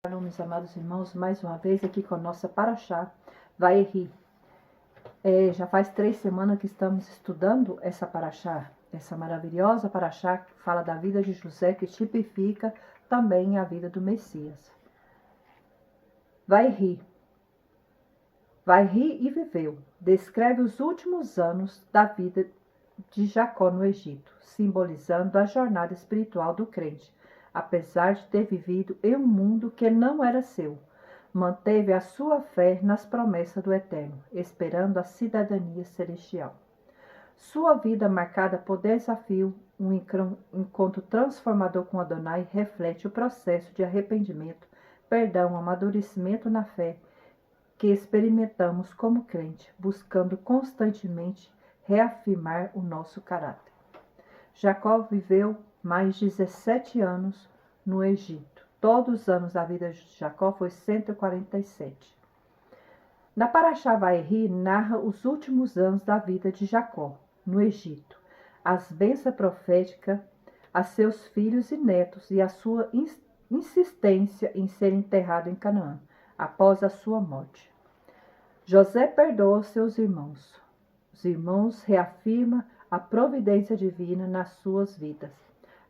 Meus amados irmãos, mais uma vez aqui com a nossa Paraxá, Vaierri. Já faz 3 semanas que estamos estudando essa Paraxá, essa maravilhosa Paraxá que fala da vida de José, que tipifica também a vida do Messias. Vaierri e viveu, descreve os últimos anos da vida de Jacó no Egito, simbolizando a jornada espiritual do crente. Apesar de ter vivido em um mundo que não era seu, manteve a sua fé nas promessas do Eterno, esperando a cidadania celestial. Sua vida, marcada por desafio, um encontro transformador com Adonai, reflete o processo de arrependimento, perdão, amadurecimento na fé que experimentamos como crente, buscando constantemente reafirmar o nosso caráter. Jacó viveu mais de 17 anos no Egito. Todos os anos da vida de Jacó foi 147. Na Paraxá Vaierri narra os últimos anos da vida de Jacó no Egito, as bênçãos proféticas a seus filhos e netos e a sua insistência em ser enterrado em Canaã após a sua morte. José perdoa seus irmãos. Os irmãos reafirmam a providência divina nas suas vidas.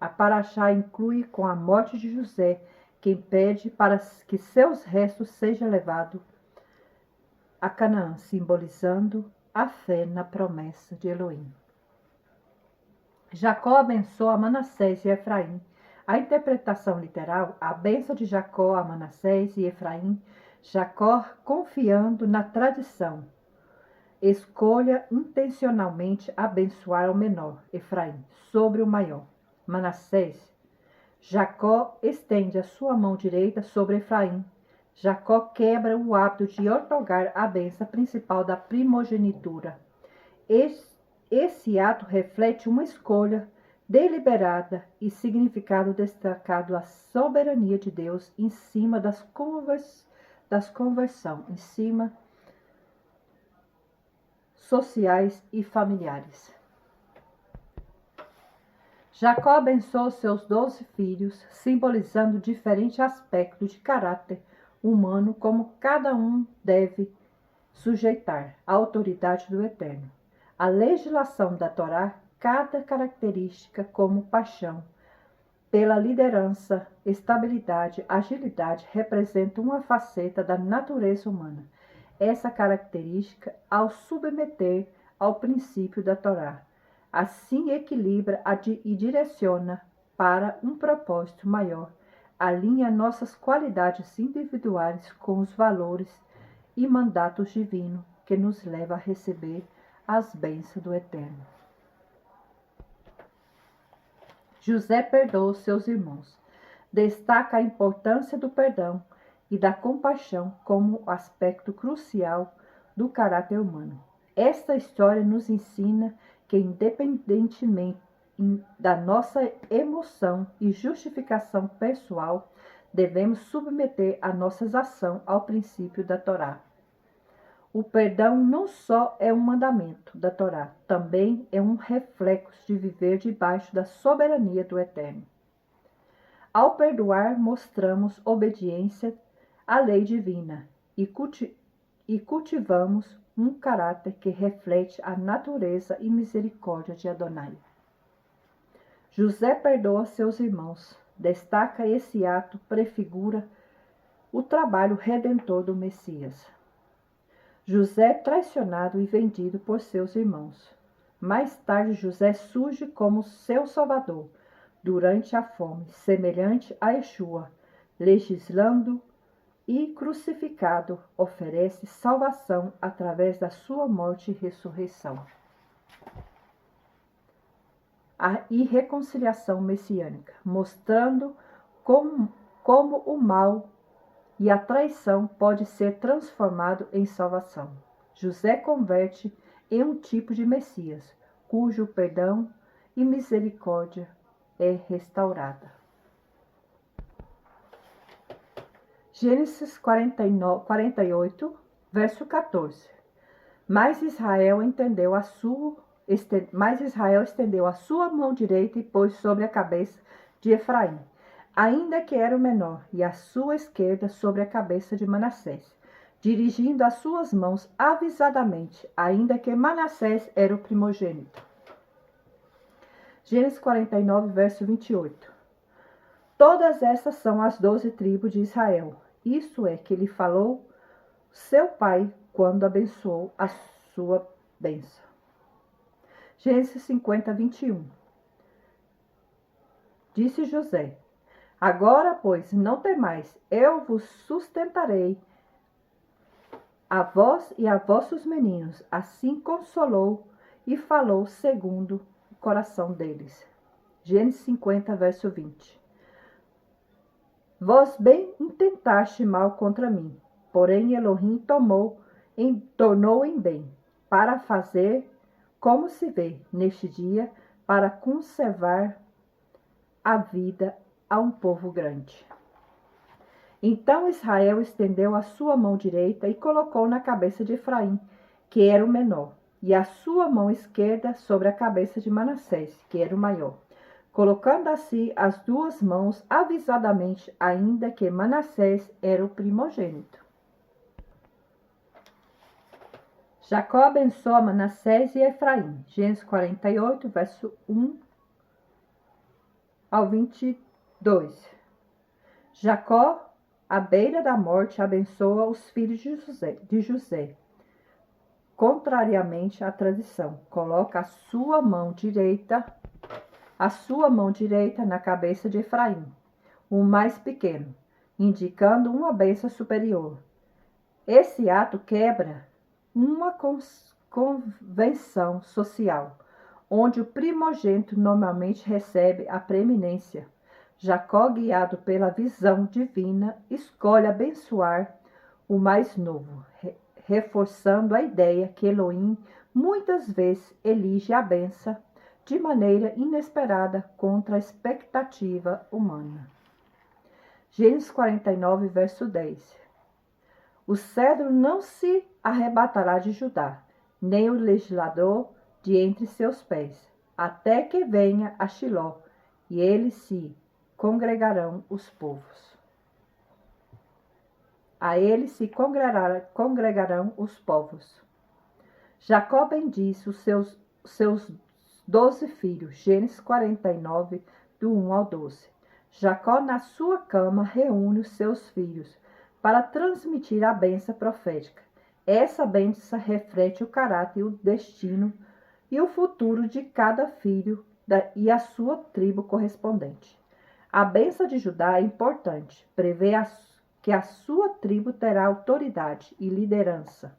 A Paraxá inclui com a morte de José, quem pede para que seus restos sejam levados a Canaã, simbolizando a fé na promessa de Elohim. Jacó abençoa Manassés e Efraim. A interpretação literal, a bênção de Jacó a Manassés e Efraim, Jacó confiando na tradição. Escolha intencionalmente abençoar o menor, Efraim, sobre o maior, Manassés. Jacó estende a sua mão direita sobre Efraim. Jacó quebra o hábito de otorgar a bênção principal da primogenitura. Esse ato reflete uma escolha deliberada e significado destacado à soberania de Deus em cima das conversão, em cima sociais e familiares. Jacó abençoou seus 12 filhos, simbolizando diferentes aspectos de caráter humano, como cada um deve sujeitar à autoridade do Eterno. A legislação da Torá, cada característica como paixão pela liderança, estabilidade, agilidade, representa uma faceta da natureza humana. Essa característica, ao submeter ao princípio da Torá, assim equilibra e direciona para um propósito maior, alinha nossas qualidades individuais com os valores e mandatos divinos que nos leva a receber as bênçãos do Eterno. José perdoa seus irmãos. Destaca a importância do perdão e da compaixão como aspecto crucial do caráter humano. Esta história nos ensina que, independentemente da nossa emoção e justificação pessoal, devemos submeter a nossas ações ao princípio da Torá. O perdão não só é um mandamento da Torá, também é um reflexo de viver debaixo da soberania do Eterno. Ao perdoar, mostramos obediência à lei divina e cultivamos um caráter que reflete a natureza e misericórdia de Adonai. José perdoa seus irmãos. Destaca esse ato, prefigura o trabalho redentor do Messias. José é traicionado e vendido por seus irmãos. Mais tarde, José surge como seu salvador durante a fome, semelhante a Yeshua, legislando e crucificado, oferece salvação através da sua morte e ressurreição. E reconciliação messiânica, mostrando como o mal e a traição pode ser transformado em salvação. José converte em um tipo de Messias, cujo perdão e misericórdia é restaurada. Gênesis 48, verso 14. Mas Israel estendeu a sua mão direita e pôs sobre a cabeça de Efraim. ainda que era o menor, e à sua esquerda sobre a cabeça de Manassés, dirigindo as suas mãos avisadamente, ainda que Manassés era o primogênito. Gênesis 49, verso 28. Todas essas são as 12 tribos de Israel. Isso é que lhe falou seu pai quando abençoou a sua bênção. Gênesis 50, 21. Disse José: agora, pois, não temais, eu vos sustentarei, a vós e a vossos meninos. Assim consolou e falou segundo o coração deles. Gênesis 50, verso 20. Vós bem intentaste mal contra mim, porém Elohim tornou em bem, para fazer, como se vê neste dia, para conservar a vida a um povo grande. Então Israel estendeu a sua mão direita e colocou na cabeça de Efraim, que era o menor, e a sua mão esquerda sobre a cabeça de Manassés, que era o maior, colocando assim as duas mãos avisadamente, ainda que Manassés era o primogênito. Jacó abençoa Manassés e Efraim. Gênesis 48, verso 1 ao 22. Jacó, à beira da morte, abençoa os filhos de José. Contrariamente à tradição, coloca a sua mão direita na cabeça de Efraim, o mais pequeno, indicando uma bênção superior. Esse ato quebra uma convenção social, onde o primogênito normalmente recebe a preeminência. Jacó, guiado pela visão divina, escolhe abençoar o mais novo, reforçando a ideia que Elohim muitas vezes elige a bênção de maneira inesperada contra a expectativa humana. Gênesis 49, verso 10. O cedro não se arrebatará de Judá, nem o legislador de entre seus pés, até que venha a Shiló, e eles se congregarão os povos. A ele se congregarão os povos. Jacó bendiz os seus 12 filhos. Gênesis 49, do 1 ao 12. Jacó, na sua cama, reúne os seus filhos para transmitir a bênção profética. Essa bênção reflete o caráter, o destino e o futuro de cada filho e a sua tribo correspondente. A bênção de Judá é importante, prevê que a sua tribo terá autoridade e liderança.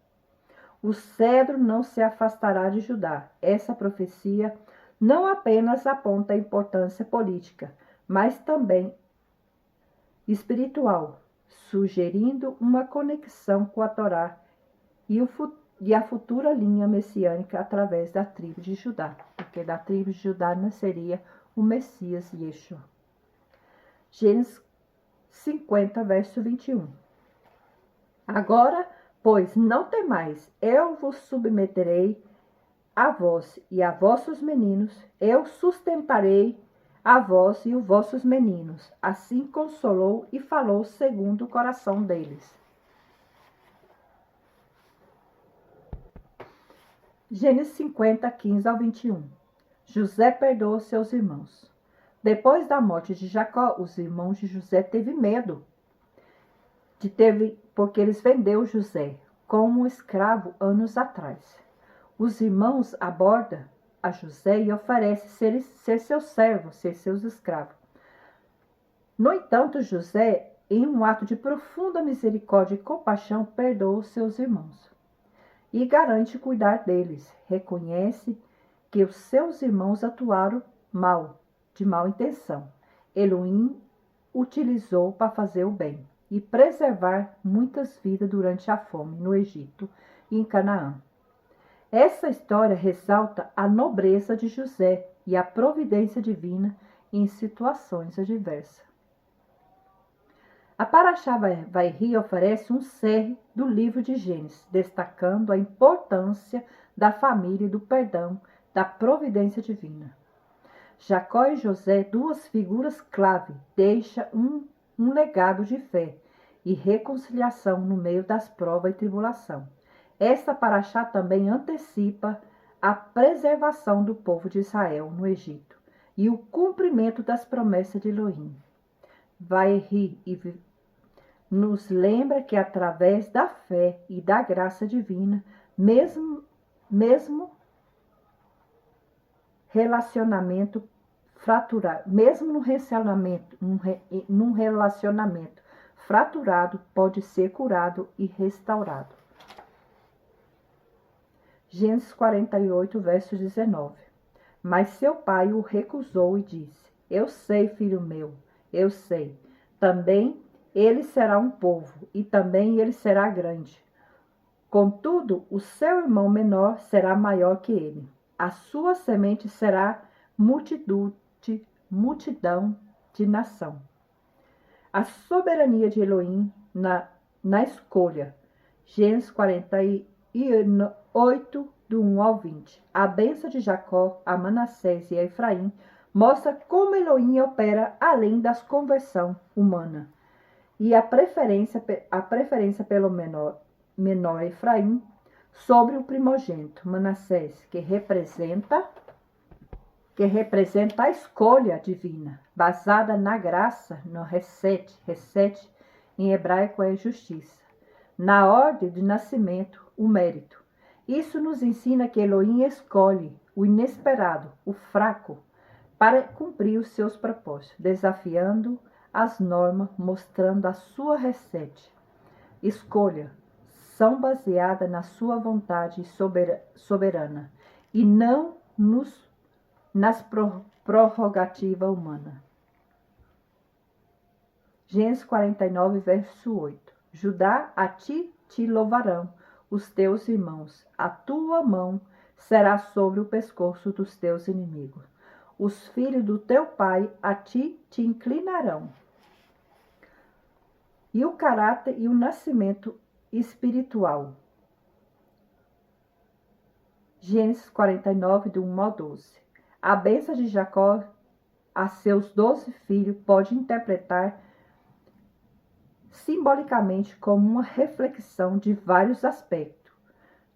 O cedro não se afastará de Judá. Essa profecia não apenas aponta a importância política, mas também espiritual, sugerindo uma conexão com a Torá e a futura linha messiânica através da tribo de Judá, porque da tribo de Judá nasceria o Messias Yeshua. Gênesis 50, verso 21. Agora, pois, não temais, eu vos submeterei a vós e a vossos meninos, eu sustentarei a vós e os vossos meninos. Assim consolou e falou segundo o coração deles. Gênesis 50, 15 ao 21. José perdoou seus irmãos. Depois da morte de Jacó, os irmãos de José teve medo, porque eles venderam José como um escravo anos atrás. Os irmãos abordam a José e oferecem ser seus servos, ser seus escravos. No entanto, José, em um ato de profunda misericórdia e compaixão, perdoa os seus irmãos e garante cuidar deles. Reconhece que os seus irmãos atuaram de mal intenção. Elohim utilizou para fazer o bem e preservar muitas vidas durante a fome no Egito e em Canaã. Essa história ressalta a nobreza de José e a providência divina em situações adversas. A Parashá Vairi oferece um cerne do livro de Gênesis, destacando a importância da família e do perdão, da providência divina. Jacó e José, duas figuras clave, deixam um legado de fé e reconciliação no meio das provas e tribulação. Esta paraxá também antecipa a preservação do povo de Israel no Egito e o cumprimento das promessas de Elohim. Vai nos lembra que através da fé e da graça divina, mesmo relacionamento fraturado, mesmo num relacionamento fraturado, pode ser curado e restaurado. Gênesis 48, verso 19. Mas seu pai o recusou e disse: Eu sei, filho meu, eu sei. Também ele será um povo, e também ele será grande. Contudo, o seu irmão menor será maior que ele. A sua semente será multidão de nação. A soberania de Elohim na escolha. Gênesis 48, do 1 ao 20. A bênção de Jacó a Manassés e a Efraim mostra como Elohim opera além das conversão humana. E a preferência pelo menor Efraim sobre o primogênito Manassés, que representa a escolha divina, basada na graça, no reset em hebraico é justiça, na ordem de nascimento, o mérito. Isso nos ensina que Elohim escolhe o inesperado, o fraco, para cumprir os seus propósitos, desafiando as normas, mostrando a sua escolha são baseadas na sua vontade soberana e não nas prerrogativas humanas. Gênesis 49, verso 8. Judá, a ti te louvarão os teus irmãos, a tua mão será sobre o pescoço dos teus inimigos. Os filhos do teu pai a ti te inclinarão. E o caráter e o nascimento espiritual. Gênesis 49, do 1 ao 12. A bênção de Jacó a seus 12 filhos pode interpretar simbolicamente como uma reflexão de vários aspectos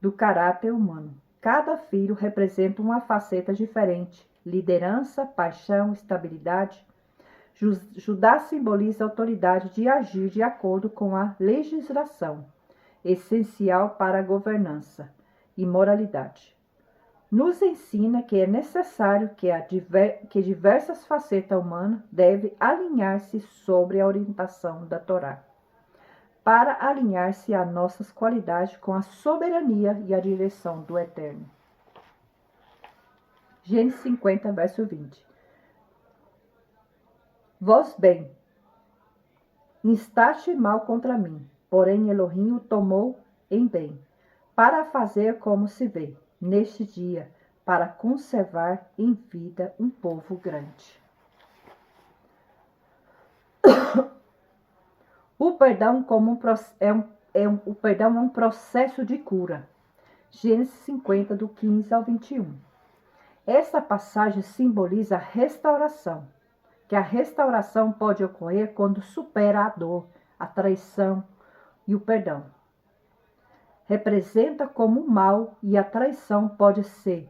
do caráter humano. Cada filho representa uma faceta diferente: liderança, paixão, estabilidade. Judá simboliza a autoridade de agir de acordo com a legislação, essencial para a governança e moralidade. Nos ensina que é necessário que diversas facetas humanas devem alinhar-se sobre a orientação da Torá, para alinhar-se a nossas qualidades com a soberania e a direção do Eterno. Gênesis 50, verso 20. Vós bem, instaste mal contra mim, porém Elohim o tomou em bem, para fazer como se vê, neste dia, para conservar em vida um povo grande. O perdão o perdão é um processo de cura. Gênesis 50, do 15 ao 21. Esta passagem simboliza a restauração, que a restauração pode ocorrer quando supera a dor, a traição e o perdão. Representa como o mal e a traição pode ser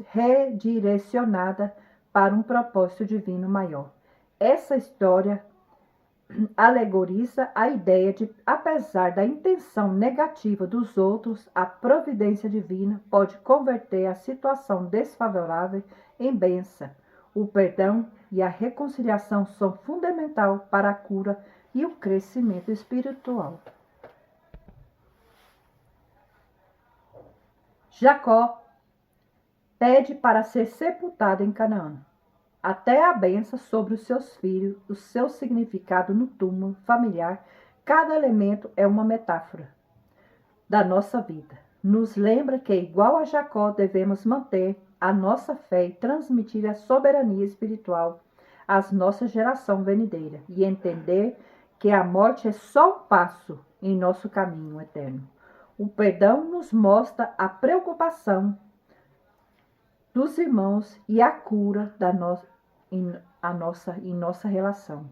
redirecionada para um propósito divino maior. Essa história alegoriza a ideia de, apesar da intenção negativa dos outros, a providência divina pode converter a situação desfavorável em bênção. O perdão e a reconciliação são fundamentais para a cura e o crescimento espiritual. Jacó pede para ser sepultado em Canaã. Até a bênção sobre os seus filhos, o seu significado no túmulo familiar, cada elemento é uma metáfora da nossa vida. Nos lembra que, igual a Jacó, devemos manter a nossa fé e transmitir a soberania espiritual às nossas gerações venideiras e entender que a morte é só um passo em nosso caminho eterno. O perdão nos mostra a preocupação dos irmãos e a cura em nossa relação.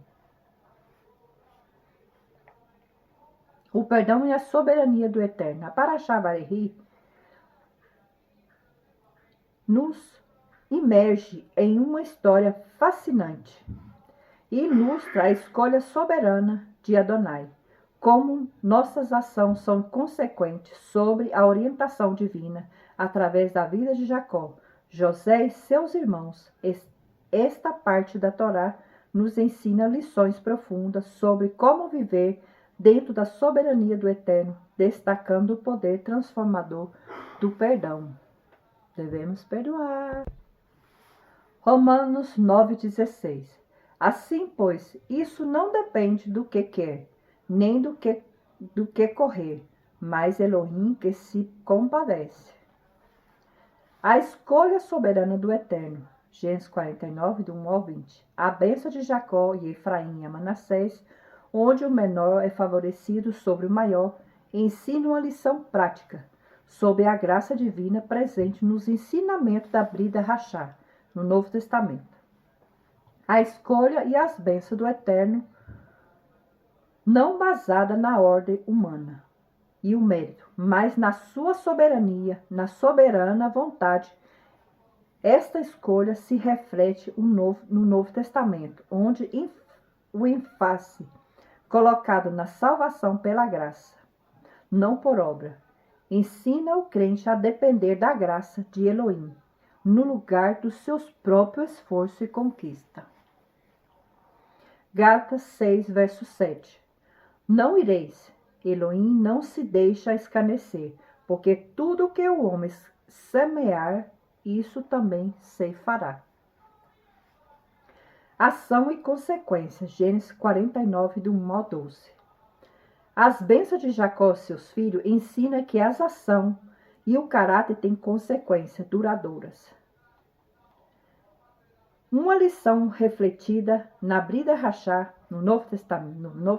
O perdão e a soberania do Eterno. A Parashá Varehi nos imerge em uma história fascinante e ilustra a escolha soberana de Adonai, como nossas ações são consequentes sobre a orientação divina através da vida de Jacó, José e seus irmãos. Esta parte da Torá nos ensina lições profundas sobre como viver dentro da soberania do Eterno, destacando o poder transformador do perdão. Devemos perdoar. Romanos 9,16. Assim, pois, isso não depende do que quer, nem do que correr, mas Elohim que se compadece. A escolha soberana do Eterno. Gênesis 49, do 1 ao 20. A bênção de Jacó e Efraim e Manassés, onde o menor é favorecido sobre o maior, ensina uma lição prática sobre a graça divina presente nos ensinamentos da Brida Rachá, no Novo Testamento. A escolha e as bênçãos do Eterno, não basada na ordem humana e o mérito, mas na sua soberania, na soberana vontade. Esta escolha se reflete no Novo Testamento, onde o ênfase colocado na salvação pela graça, não por obra, ensina o crente a depender da graça de Elohim, no lugar dos seus próprios esforços e conquista. Gálatas 6, verso 7. Não ireis, Elohim não se deixa escarnecer, porque tudo o que o homem semear, isso também ceifará. Ação e consequências, Gênesis 49, do 1 ao 12. As bênçãos de Jacó, seus filhos, ensinam que as ações e o caráter têm consequências duradouras. Uma lição refletida na Brida Rachá, no Novo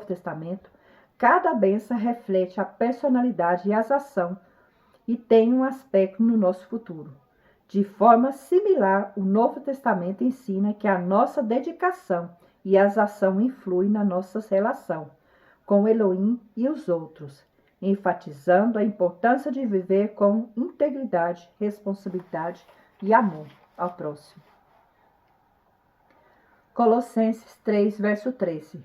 Testamento, cada bênção reflete a personalidade e as ações e tem um aspecto no nosso futuro. De forma similar, o Novo Testamento ensina que a nossa dedicação e as ações influem na nossa relação com Elohim e os outros, enfatizando a importância de viver com integridade, responsabilidade e amor ao próximo. Colossenses 3, verso 13.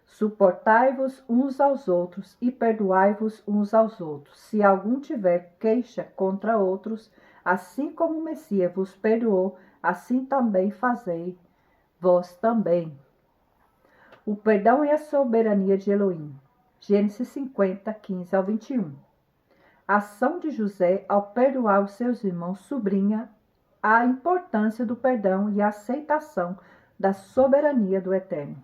Suportai-vos uns aos outros e perdoai-vos uns aos outros, se algum tiver queixa contra outros, assim como o Messias vos perdoou, assim também fazei vós também. O perdão e a soberania de Elohim. Gênesis 50, 15 ao 21. A ação de José ao perdoar os seus irmãos sublinha a importância do perdão e a aceitação da soberania do Eterno.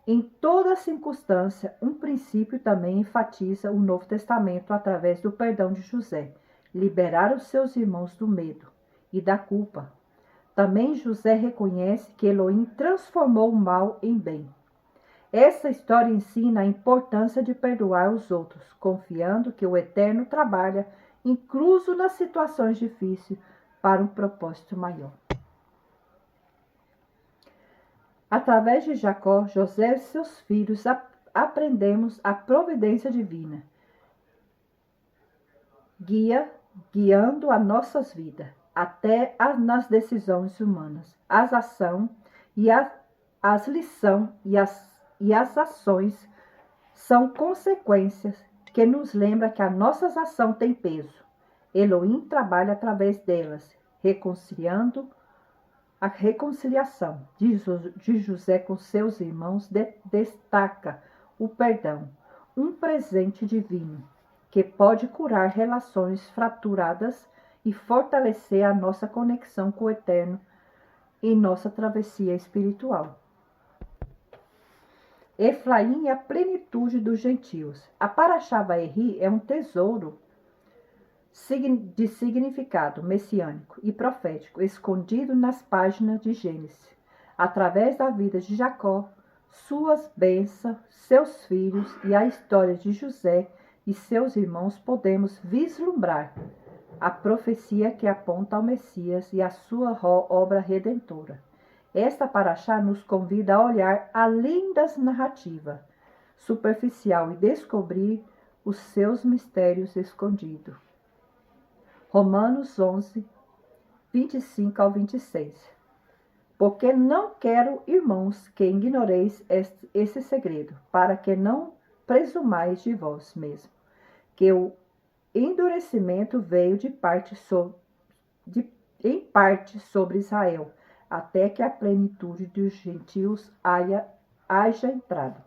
Em toda circunstância, um princípio também enfatiza o Novo Testamento através do perdão de José, liberar os seus irmãos do medo e da culpa. Também José reconhece que Elohim transformou o mal em bem. Essa história ensina a importância de perdoar os outros, confiando que o Eterno trabalha, incluso nas situações difíceis, para um propósito maior. Através de Jacó, José e seus filhos aprendemos a providência divina, guiando as nossas vidas, até nas decisões humanas. As ações e as lições e as ações são consequências que nos lembram que as nossas ações têm peso. Elohim trabalha através delas, reconciliando a reconciliação de José com seus irmãos destaca o perdão, um presente divino que pode curar relações fraturadas e fortalecer a nossa conexão com o Eterno em nossa travessia espiritual. Efraim é a plenitude dos gentios. A Parashá Varehi é um tesouro de significado messiânico e profético, escondido nas páginas de Gênesis. Através da vida de Jacó, suas bênçãos, seus filhos e a história de José e seus irmãos, podemos vislumbrar a profecia que aponta ao Messias e a sua obra redentora. Esta paraxá nos convida a olhar além das narrativas superficial e descobrir os seus mistérios escondidos. Romanos 11, 25 ao 26. Porque não quero, irmãos, que ignoreis esse segredo, para que não presumais de vós mesmos, que o endurecimento veio em parte sobre Israel, até que a plenitude dos gentios haja entrado.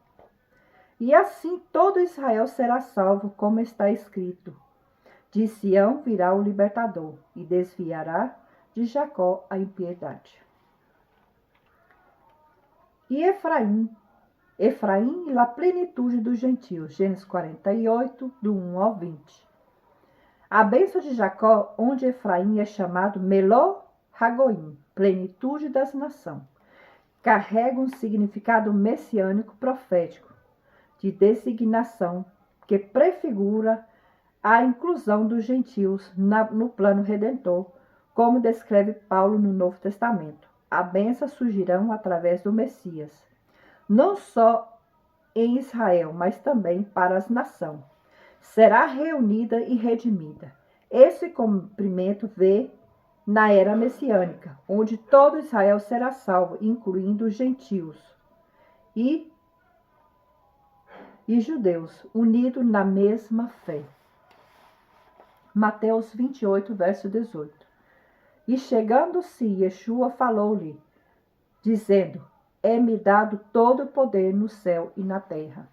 E assim todo Israel será salvo, como está escrito: de Sião virá o libertador, e desviará de Jacó a impiedade. E Efraim e a plenitude dos gentios. Gênesis 48, do 1 ao 20. A bênção de Jacó, onde Efraim é chamado Meló Hagoim, plenitude das nações, carrega um significado messiânico profético, de designação, que prefigura a inclusão dos gentios no plano redentor, como descreve Paulo no Novo Testamento. A bênção surgirão através do Messias, não só em Israel, mas também para as nações. Será reunida e redimida. Esse cumprimento vê na era messiânica, onde todo Israel será salvo, incluindo os gentios e judeus, unidos na mesma fé. Mateus 28, verso 18. E chegando-se, Yeshua falou-lhe, dizendo: é-me dado todo o poder no céu e na terra.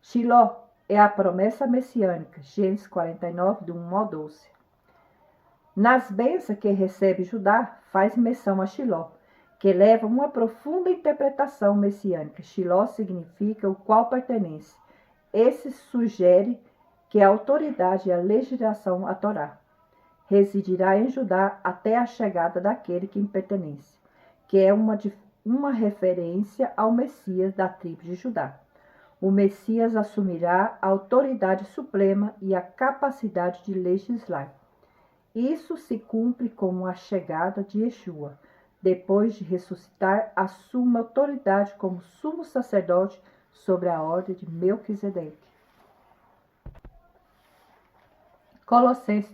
Shiló é a promessa messiânica, Gênesis 49, do 1 ao 12. Nas bênçãos que recebe Judá, faz menção a Shiló, que leva uma profunda interpretação messiânica. Shiló significa o qual pertence. Esse sugere que a autoridade e a legislação a Torá residirá em Judá até a chegada daquele que lhe pertence, que é uma referência ao Messias da tribo de Judá. O Messias assumirá a autoridade suprema e a capacidade de legislar. Isso se cumpre com a chegada de Yeshua. Depois de ressuscitar, assume autoridade como sumo sacerdote sobre a ordem de Melquisedeque. Colossenses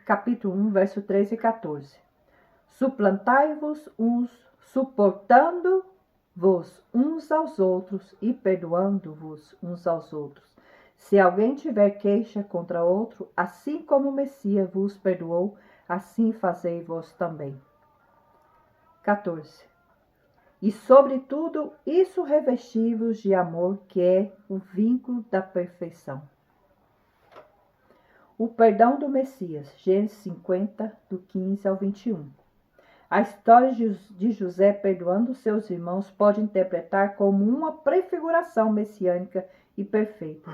capítulo 1, verso 13 e 14. Suplantai-vos suportando-vos uns aos outros e perdoando-vos uns aos outros. Se alguém tiver queixa contra outro, assim como o Messias vos perdoou, assim fazei vós também. 14. E sobretudo, isso revesti-vos de amor, que é o vínculo da perfeição. O perdão do Messias, Gênesis 50, do 15 ao 21. A história de José perdoando seus irmãos pode interpretar como uma prefiguração messiânica e perfeita.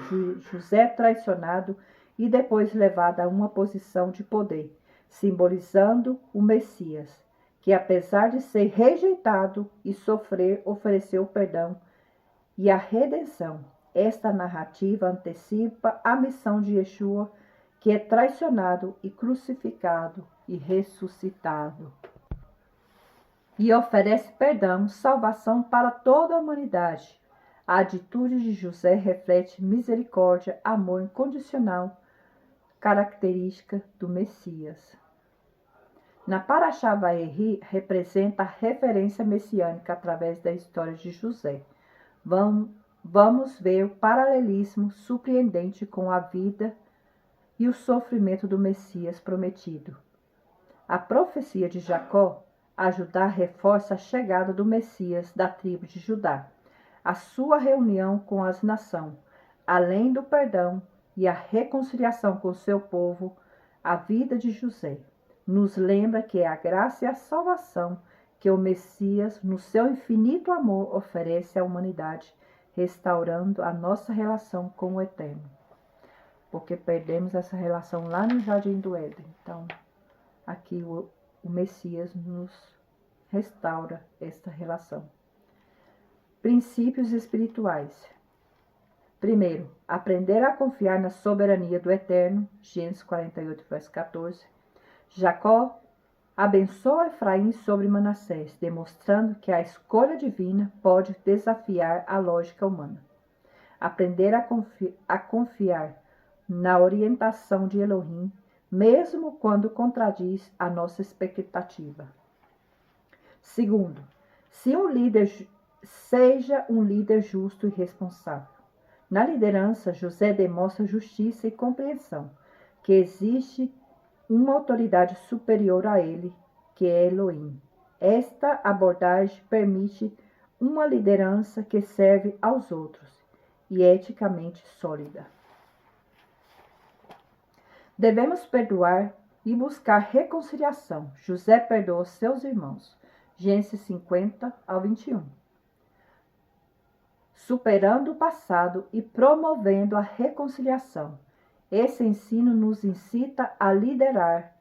José traicionado e depois levado a uma posição de poder, simbolizando o Messias, que apesar de ser rejeitado e sofrer, ofereceu perdão e a redenção. Esta narrativa antecipa a missão de Yeshua, que é traicionado e crucificado e ressuscitado. E oferece perdão, salvação para toda a humanidade. A atitude de José reflete misericórdia, amor incondicional, característica do Messias. Na Paraxá Vaeri, representa a referência messiânica através da história de José. Vamos ver o paralelismo surpreendente com a vida e o sofrimento do Messias prometido. A profecia de Jacó a Judá reforça a chegada do Messias da tribo de Judá, a sua reunião com as nações, além do perdão e a reconciliação com seu povo. A vida de José nos lembra que é a graça e a salvação que o Messias, no seu infinito amor, oferece à humanidade, restaurando a nossa relação com o Eterno. Porque perdemos essa relação lá no Jardim do Éden. Então, aqui o Messias nos restaura esta relação. Princípios espirituais. Primeiro, aprender a confiar na soberania do Eterno. Gênesis 48, verso 14. Jacó abençoa Efraim sobre Manassés, demonstrando que a escolha divina pode desafiar a lógica humana. Aprender a confiar na orientação de Elohim, mesmo quando contradiz a nossa expectativa. Segundo, seja um líder justo e responsável. Na liderança, José demonstra justiça e compreensão, que existe uma autoridade superior a ele, que é Elohim. Esta abordagem permite uma liderança que serve aos outros e eticamente sólida. Devemos perdoar e buscar reconciliação. José perdoou seus irmãos. Gênesis 50 ao 21. Superando o passado e promovendo a reconciliação. Esse ensino nos incita a liberar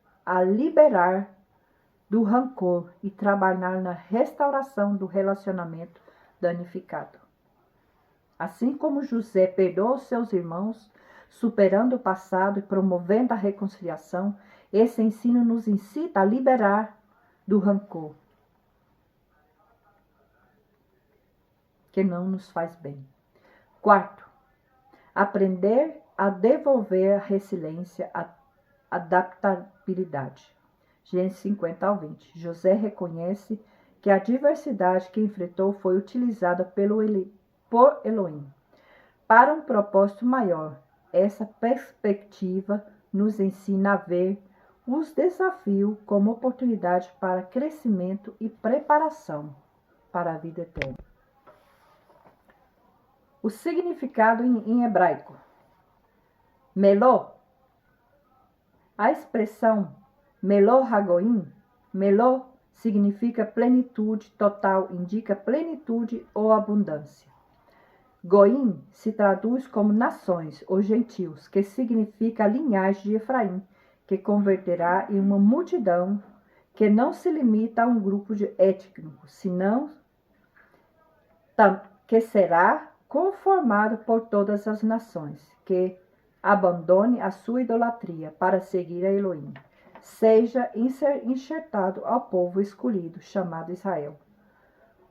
do rancor e trabalhar na restauração do relacionamento danificado. Assim como José perdoou seus irmãos, superando o passado e promovendo a reconciliação, esse ensino nos incita a liberar do rancor, que não nos faz bem. Quarto, aprender a devolver a resiliência, a adaptabilidade. Gênesis 50 ao 20. José reconhece que a adversidade que enfrentou foi utilizada por Elohim para um propósito maior. Essa perspectiva nos ensina a ver os desafios como oportunidade para crescimento e preparação para a vida eterna. O significado em hebraico. Meló. A expressão Meló Hagoim, Meló significa plenitude total, indica plenitude ou abundância. Goim se traduz como nações ou gentios, que significa a linhagem de Efraim, que converterá em uma multidão que não se limita a um grupo étnico, senão que será conformado por todas as nações, que abandone a sua idolatria para seguir a Elohim. Seja enxertado ao povo escolhido, chamado Israel.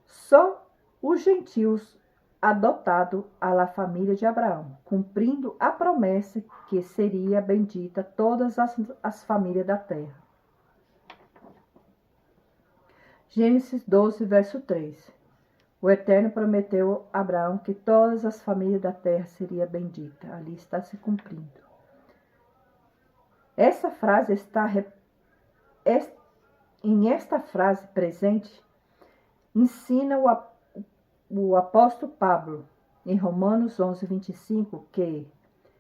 Só os gentios adotado à família de Abraão, cumprindo a promessa que seria bendita todas as famílias da terra. Gênesis 12, verso 3. O Eterno prometeu a Abraão que todas as famílias da terra seriam benditas. Ali está se cumprindo. Essa frase esta frase presente, ensina o apóstolo Pablo, em Romanos 11, 25, que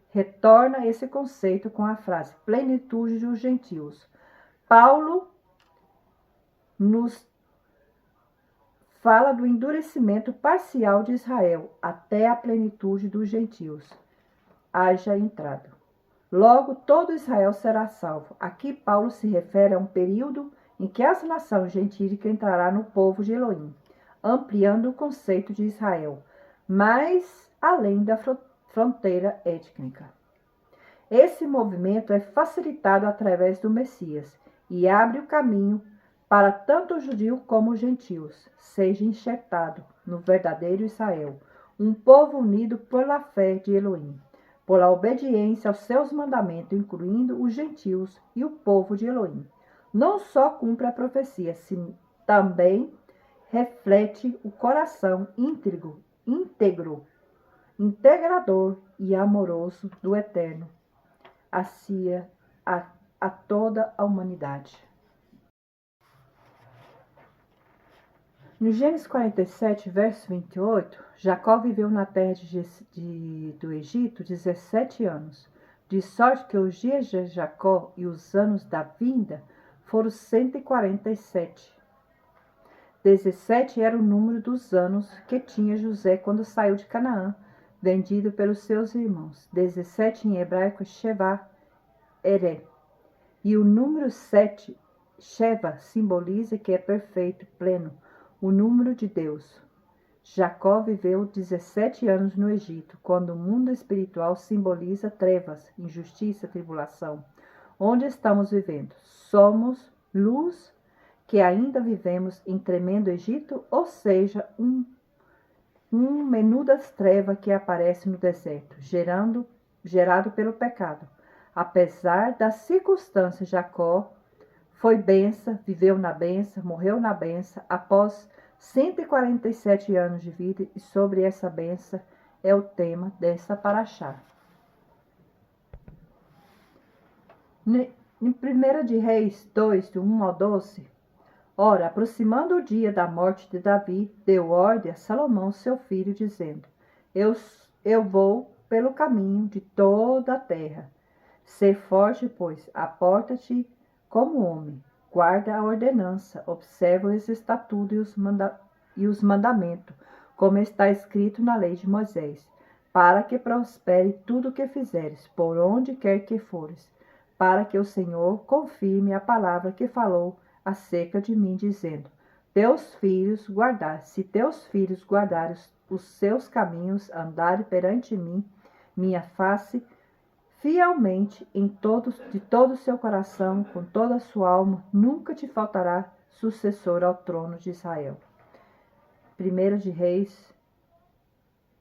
retorna esse conceito com a frase plenitude dos gentios. Paulo nos fala do endurecimento parcial de Israel até a plenitude dos gentios haja entrado. Logo, todo Israel será salvo. Aqui Paulo se refere a um período em que as nações gentílicas entrará no povo de Elohim, ampliando o conceito de Israel, mas além da fronteira étnica. Esse movimento é facilitado através do Messias e abre o caminho para tanto os judeus como os gentios, seja enxertado no verdadeiro Israel, um povo unido pela fé de Elohim, pela obediência aos seus mandamentos, incluindo os gentios e o povo de Elohim. Não só cumpre a profecia, também reflete o coração íntegro, integrador e amoroso do Eterno, a toda a humanidade. No Gênesis 47, verso 28, Jacó viveu na terra do Egito 17 anos, de sorte que os dias de Jacó e os anos da vinda foram 147. 17 era o número dos anos que tinha José quando saiu de Canaã, vendido pelos seus irmãos. 17 em hebraico é Sheva Ere. E o número 7, Sheva, simboliza que é perfeito, pleno, o número de Deus. Jacó viveu 17 anos no Egito, quando o mundo espiritual simboliza trevas, injustiça, tribulação. Onde estamos vivendo? Somos luz que ainda vivemos em tremendo Egito, ou seja, um menu das trevas que aparece no deserto, gerado pelo pecado. Apesar das circunstâncias, Jacó foi benção, viveu na benção, morreu na benção, após 147 anos de vida, e sobre essa benção é o tema dessa paraxá. Em 1 de Reis 2, do 1 ao 12, ora, aproximando o dia da morte de Davi, deu ordem a Salomão, seu filho, dizendo: Eu vou pelo caminho de toda a terra. Sê forte, pois, aporta-te como homem, guarda a ordenança, observa os estatutos e os mandamentos, como está escrito na lei de Moisés, para que prospere tudo o que fizeres, por onde quer que fores, para que o Senhor confirme a palavra que falou acerca de mim, dizendo: se teus filhos guardarem os seus caminhos, andarem perante mim, minha face, fielmente, de todo o seu coração, com toda a sua alma, nunca te faltará sucessor ao trono de Israel. 1 de Reis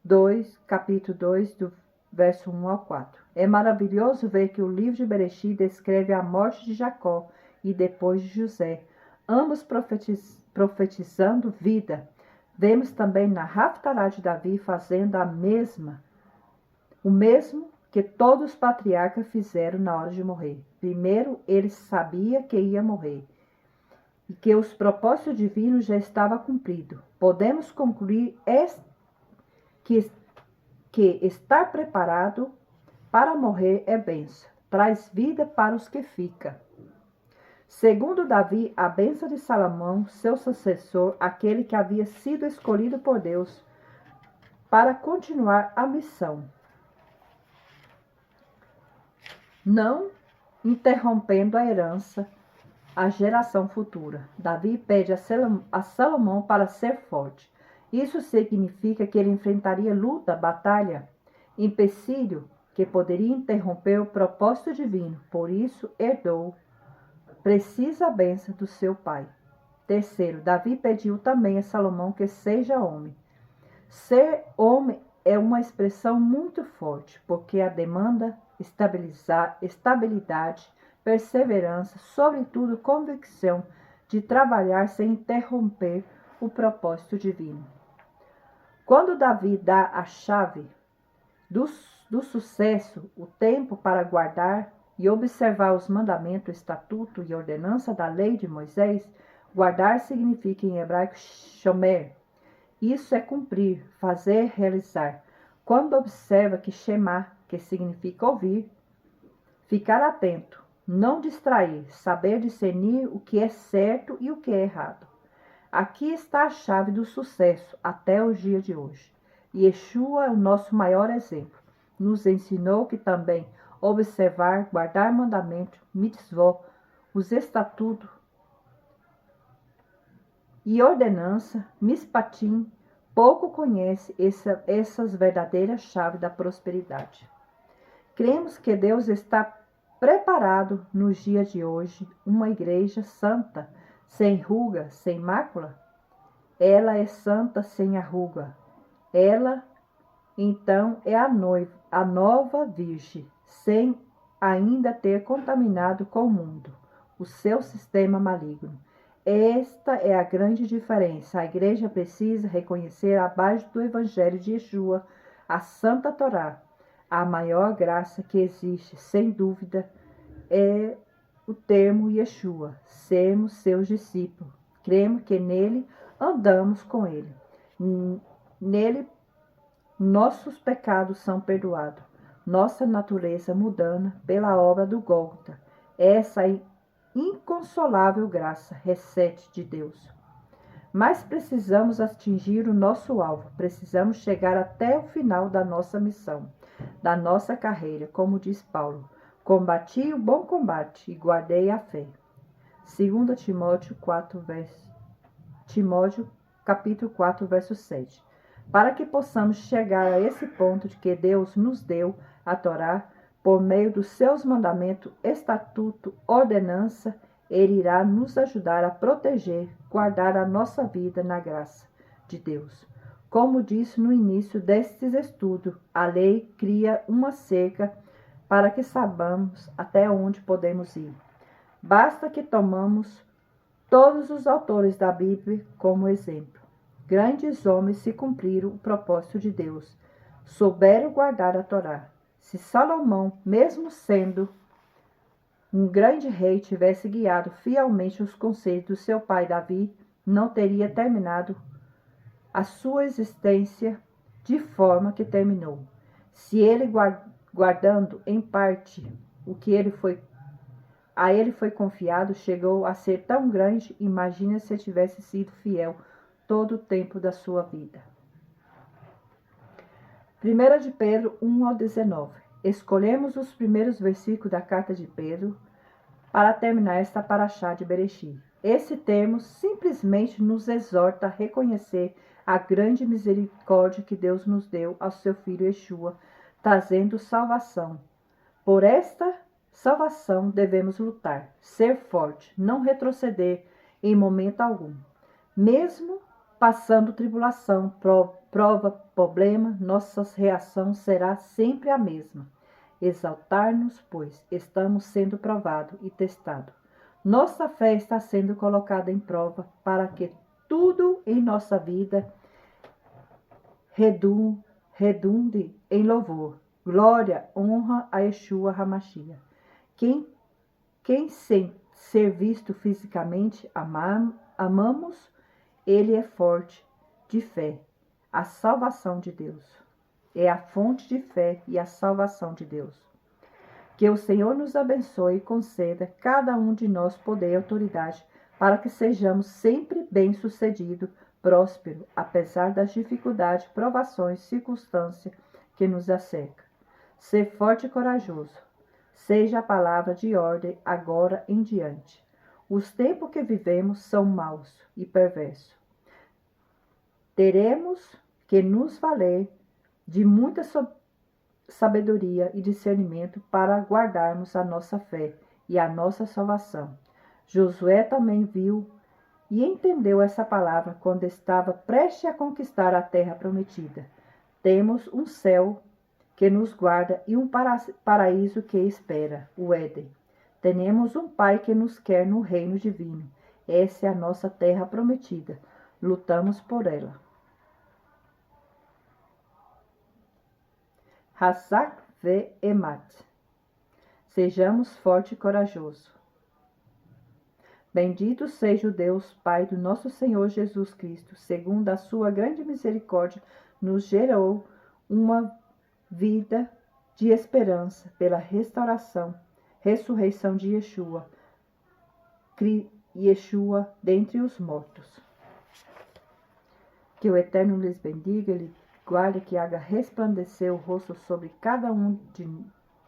2, capítulo 2, do verso 1 ao 4. É maravilhoso ver que o livro de Bereshit descreve a morte de Jacó e depois de José, ambos profetizando vida. Vemos também na Haftará de Davi fazendo o mesmo que todos os patriarcas fizeram na hora de morrer. Primeiro, ele sabia que ia morrer e que os propósitos divinos já estavam cumpridos. Podemos concluir que estar preparado para morrer é bênção, traz vida para os que ficam. Segundo Davi, a bênção de Salomão, seu sucessor, aquele que havia sido escolhido por Deus para continuar a missão, não interrompendo a herança à geração futura. Davi pede a Salomão para ser forte. Isso significa que ele enfrentaria luta, batalha, empecilho que poderia interromper o propósito divino. Por isso, herdou precisa a bênção do seu pai. Terceiro, Davi pediu também a Salomão que seja homem. Ser homem é uma expressão muito forte, porque a demanda estabilidade, perseverança, sobretudo convicção de trabalhar sem interromper o propósito divino. Quando Davi dá a chave do sucesso, o tempo para guardar e observar os mandamentos, estatuto e ordenança da lei de Moisés, guardar significa em hebraico shomer. Isso é cumprir, fazer, realizar. Quando observa que shema, que significa ouvir, ficar atento, não distrair, saber discernir o que é certo e o que é errado. Aqui está a chave do sucesso até o dia de hoje. Yeshua é o nosso maior exemplo. Nos ensinou que também observar, guardar mandamentos, mitzvot, os estatutos e ordenança, mispatim, pouco conhece essas verdadeiras chaves da prosperidade. Cremos que Deus está preparado nos dias de hoje uma igreja santa, sem ruga, sem mácula. Ela é santa sem arruga. Ela, então, é a noiva, a nova virgem, sem ainda ter contaminado com o mundo, o seu sistema maligno. Esta é a grande diferença. A igreja precisa reconhecer abaixo do evangelho de Yeshua, a Santa Torá. A maior graça que existe, sem dúvida, é o termo Yeshua, sermos seus discípulos. Cremos que nele andamos com ele. Nele nossos pecados são perdoados. Nossa natureza mudando pela obra do Gólgota. Essa inconsolável graça recebe de Deus. Mas precisamos atingir o nosso alvo. Precisamos chegar até o final da nossa missão, da nossa carreira, como diz Paulo. Combati o bom combate e guardei a fé. 2 Timóteo 4, capítulo 4, verso 7. para que possamos chegar a esse ponto de que Deus nos deu a Torá, por meio dos seus mandamentos, estatuto, ordenança, Ele irá nos ajudar a proteger, guardar a nossa vida na graça de Deus. Como disse no início destes estudos, a lei cria uma cerca para que saibamos até onde podemos ir. Basta que tomamos todos os autores da Bíblia como exemplo. Grandes homens se cumpriram o propósito de Deus, souberam guardar a Torá. Se Salomão, mesmo sendo um grande rei, tivesse guiado fielmente os conselhos do seu pai Davi, não teria terminado a sua existência de forma que terminou. Se ele, guardando em parte o que a ele foi confiado, chegou a ser tão grande, imagina se tivesse sido fiel todo o tempo da sua vida. 1 de Pedro 1 ao 19. Escolhemos os primeiros versículos da carta de Pedro para terminar esta paraxá de Bereshit. Esse termo simplesmente nos exorta a reconhecer a grande misericórdia que Deus nos deu ao seu Filho Yeshua, trazendo salvação. Por esta salvação devemos lutar, ser forte, não retroceder em momento algum. Mesmo passando tribulação, prova, problema, nossa reação será sempre a mesma. Exaltar-nos, pois estamos sendo provados e testados. Nossa fé está sendo colocada em prova para que tudo em nossa vida redunde em louvor, glória, honra a Yeshua HaMashiach. Quem sem ser visto fisicamente amamos, ele é forte de fé, a salvação de Deus. É a fonte de fé e a salvação de Deus. Que o Senhor nos abençoe e conceda cada um de nós poder e autoridade para que sejamos sempre bem-sucedidos, prósperos, apesar das dificuldades, provações, circunstâncias que nos acercam. Ser forte e corajoso. Seja a palavra de ordem agora em diante. Os tempos que vivemos são maus e perversos. Teremos que nos valer de muita sabedoria e discernimento para guardarmos a nossa fé e a nossa salvação. Josué também viu e entendeu essa palavra quando estava prestes a conquistar a terra prometida. Temos um céu que nos guarda e um paraíso que espera, o Éden. Temos um Pai que nos quer no reino divino. Essa é a nossa terra prometida. Lutamos por ela. Hazak ve emat. Sejamos forte e corajoso. Bendito seja o Deus Pai do nosso Senhor Jesus Cristo, segundo a sua grande misericórdia, nos gerou uma vida de esperança pela ressurreição de Yeshua dentre os mortos. Que o Eterno lhes bendiga, Ele guarde, que haja resplandecer o rosto sobre cada um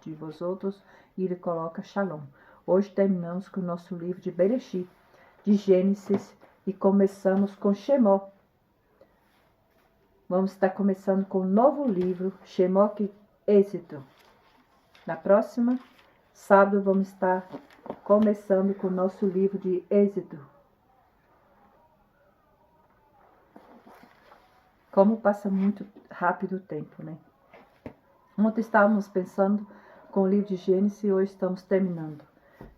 de vosotros e lhe coloca Shalom. Hoje terminamos com o nosso livro de Bereshit, de Gênesis, e começamos com Shemó. Vamos estar começando com um novo livro, Shemó, Êxito. Na próxima sábado vamos estar começando com o nosso livro de Êxito. Como passa muito rápido o tempo, né? Ontem estávamos pensando com o livro de Gênesis e hoje estamos terminando.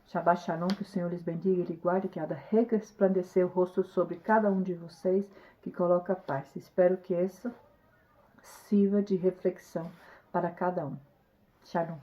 Shabbat Shalom, que o Senhor lhes bendiga e lhe guarde, que há de resplandecer o rosto sobre cada um de vocês, que coloca paz. Espero que essa sirva de reflexão para cada um. Shalom.